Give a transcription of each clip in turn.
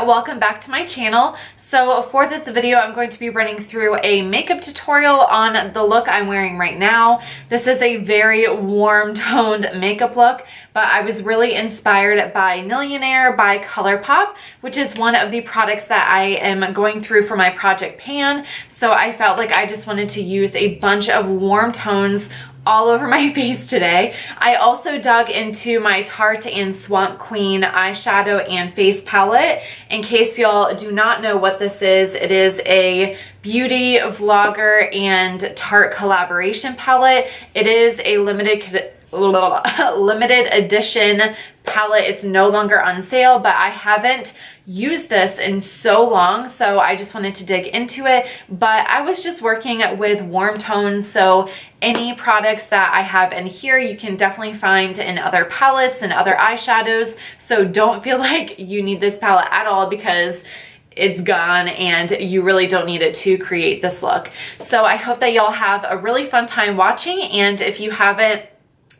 Welcome back to my channel. So for this video, I'm going to be running through a makeup tutorial on the look I'm wearing right now. This is a very warm toned makeup look, but I was really inspired by Nillionaire by Colourpop, which is one of the products that I am going through for my project pan. So I felt like I just wanted to use a bunch of warm tones all over my face today. I also dug into my Tarte and Swamp Queen eyeshadow and face palette. In case y'all do not know what this is, it is a beauty vlogger and Tarte collaboration palette. It is a limited edition palette. It's no longer on sale, but I haven't used this in so long, so I just wanted to dig into it. But I was just working with warm tones, so any products that I have in here you can definitely find in other palettes and other eyeshadows, so don't feel like you need this palette at all because it's gone and you really don't need it to create this look. So I hope that y'all have a really fun time watching, and if you haven't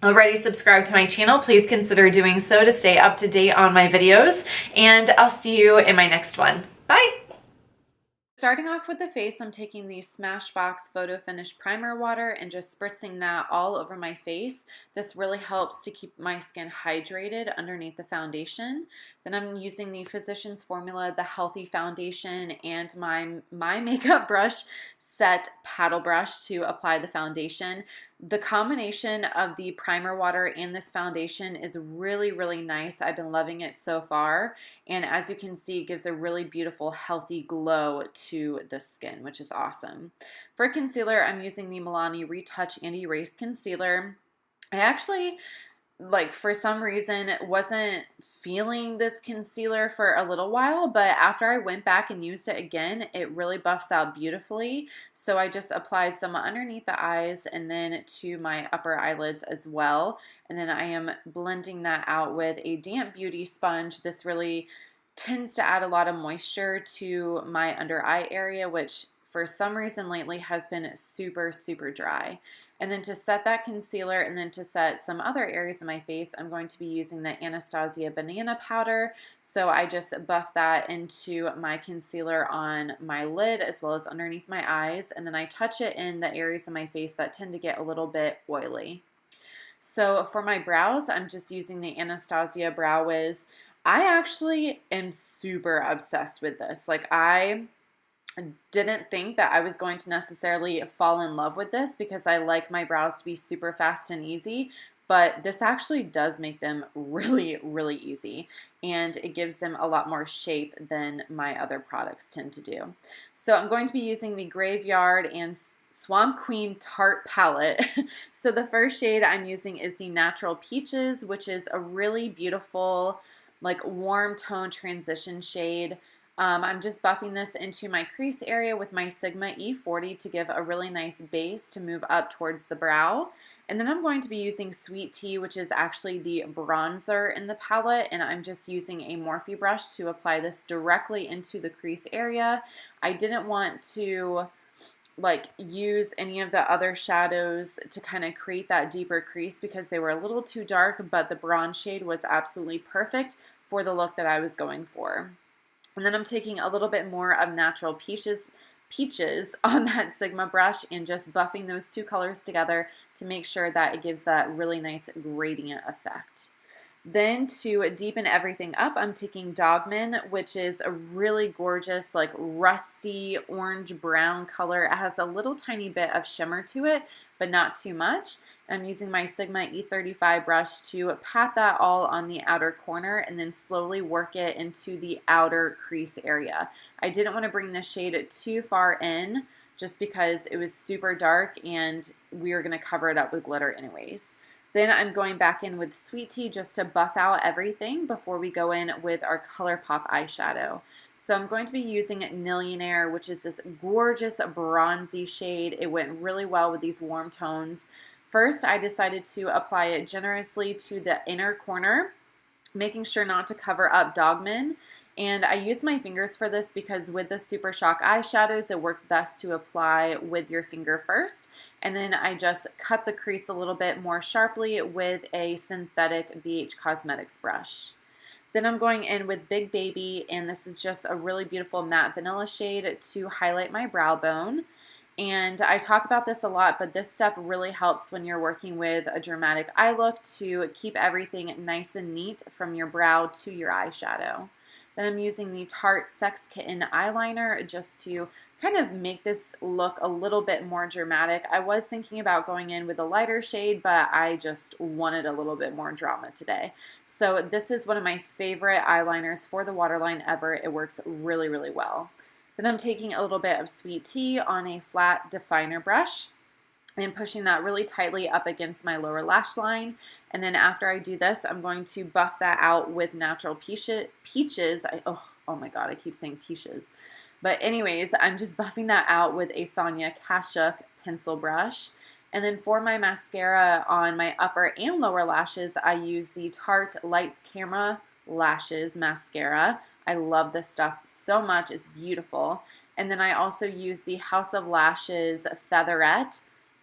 already subscribed to my channel, please consider doing so to stay up to date on my videos, and I'll see you in my next one. Bye! Starting off with the face, I'm taking the Smashbox Photo Finish Primer Water and just spritzing that all over my face. This really helps to keep my skin hydrated underneath the foundation. Then I'm using the Physicians Formula, the Healthy Foundation, and my makeup brush set paddle brush to apply the foundation. The combination of the primer water and this foundation is really, really nice. I've been loving it so far. And as you can see, it gives a really beautiful, healthy glow to the skin, which is awesome. For concealer, I'm using the Milani Retouch and Erase Concealer. I actually, for some reason, wasn't feeling this concealer for a little while, but after I went back and used it again, it really buffs out beautifully. So I just applied some underneath the eyes and then to my upper eyelids as well. And then I am blending that out with a damp beauty sponge. This really tends to add a lot of moisture to my under eye area, which for some reason lately has been super, super dry. And then to set that concealer and then to set some other areas of my face, I'm going to be using the Anastasia Banana Powder. So I just buff that into my concealer on my lid as well as underneath my eyes. And then I touch it in the areas of my face that tend to get a little bit oily. So for my brows, I'm just using the Anastasia Brow Wiz. I actually am super obsessed with this. I didn't think that I was going to necessarily fall in love with this because I like my brows to be super fast and easy, but this actually does make them really, really easy, and it gives them a lot more shape than my other products tend to do. So I'm going to be using the Graveyard and Swamp Queen Tarte palette. So the first shade I'm using is the Natural Peaches, which is a really beautiful, warm tone transition shade. I'm just buffing this into my crease area with my Sigma E40 to give a really nice base to move up towards the brow. And then I'm going to be using Sweet Tea, which is actually the bronzer in the palette, and I'm just using a Morphe brush to apply this directly into the crease area. I didn't want to use any of the other shadows to kind of create that deeper crease because they were a little too dark, but the bronze shade was absolutely perfect for the look that I was going for. And then I'm taking a little bit more of Natural Peaches on that Sigma brush and just buffing those two colors together to make sure that it gives that really nice gradient effect. Then to deepen everything up, I'm taking Dogma, which is a really gorgeous, rusty orange-brown color. It has a little tiny bit of shimmer to it, but not too much. I'm using my Sigma E35 brush to pat that all on the outer corner and then slowly work it into the outer crease area. I didn't want to bring the shade too far in just because it was super dark and we were going to cover it up with glitter anyways. Then I'm going back in with Sweet Tea just to buff out everything before we go in with our Colourpop eyeshadow. So I'm going to be using Nillionaire, which is this gorgeous bronzy shade. It went really well with these warm tones. First, I decided to apply it generously to the inner corner making sure not to cover up Dogman. And I use my fingers for this because with the Super Shock eyeshadows, it works best to apply with your finger first. And then I just cut the crease a little bit more sharply with a synthetic BH Cosmetics brush. Then I'm going in with Big Baby, and this is just a really beautiful matte vanilla shade to highlight my brow bone. And I talk about this a lot, but this step really helps when you're working with a dramatic eye look to keep everything nice and neat from your brow to your eyeshadow. Then I'm using the Tarte Sex Kitten eyeliner just to kind of make this look a little bit more dramatic. I was thinking about going in with a lighter shade, but I just wanted a little bit more drama today. So this is one of my favorite eyeliners for the waterline ever. It works really, really well. Then I'm taking a little bit of Sweet Tea on a flat definer brush and pushing that really tightly up against my lower lash line. And then after I do this, I'm going to buff that out with Natural Peaches. Oh my God, I keep saying peaches. But anyways, I'm just buffing that out with a Sonia Kashuk pencil brush. And then for my mascara on my upper and lower lashes, I use the Tarte Lights Camera Lashes Mascara. I love this stuff so much. It's beautiful. And then I also use the House of Lashes Featherette.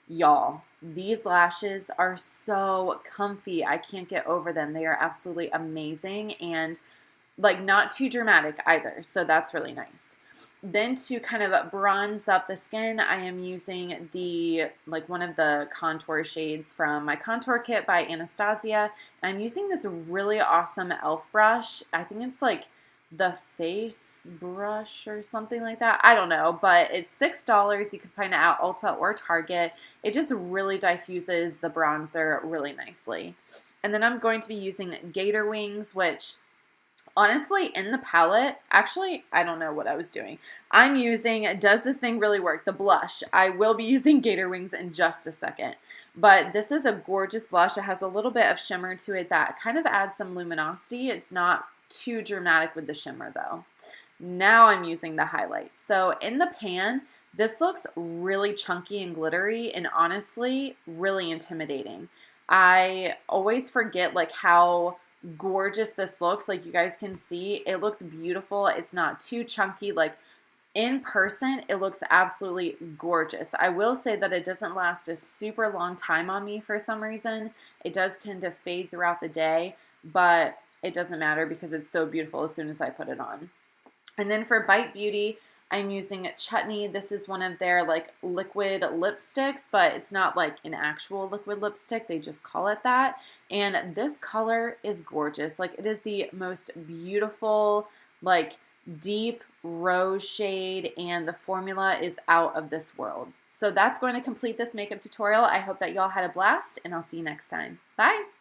Y'all, these lashes are so comfy. I can't get over them. They are absolutely amazing and like not too dramatic either. So that's really nice. Then to kind of bronze up the skin, I am using the one of the contour shades from my contour kit by Anastasia. And I'm using this really awesome e.l.f. brush. I think it's like the face brush or something like that. I don't know, but it's $6. You can find it at Ulta or Target. It just really diffuses the bronzer really nicely. And then I'm going to be using Gator Wings, which honestly in the palette, actually, I don't know what I was doing. I'm using Does This Thing Really Work? The blush. I will be using Gator Wings in just a second. But this is a gorgeous blush. It has a little bit of shimmer to it that kind of adds some luminosity. It's not too dramatic with the shimmer though. Now I'm using the highlight. So in the pan, this looks really chunky and glittery and honestly really intimidating. I always forget like how gorgeous this looks. Like you guys can see, it looks beautiful. It's not too chunky. Like in person, it looks absolutely gorgeous. I will say that it doesn't last a super long time on me for some reason. It does tend to fade throughout the day, but it doesn't matter because it's so beautiful as soon as I put it on. And then for Bite Beauty, I'm using Chutney. This is one of their like liquid lipsticks, but it's not like an actual liquid lipstick. They just call it that. And this color is gorgeous. Like it is the most beautiful, like deep rose shade, and the formula is out of this world. So that's going to complete this makeup tutorial. I hope that y'all had a blast, and I'll see you next time. Bye.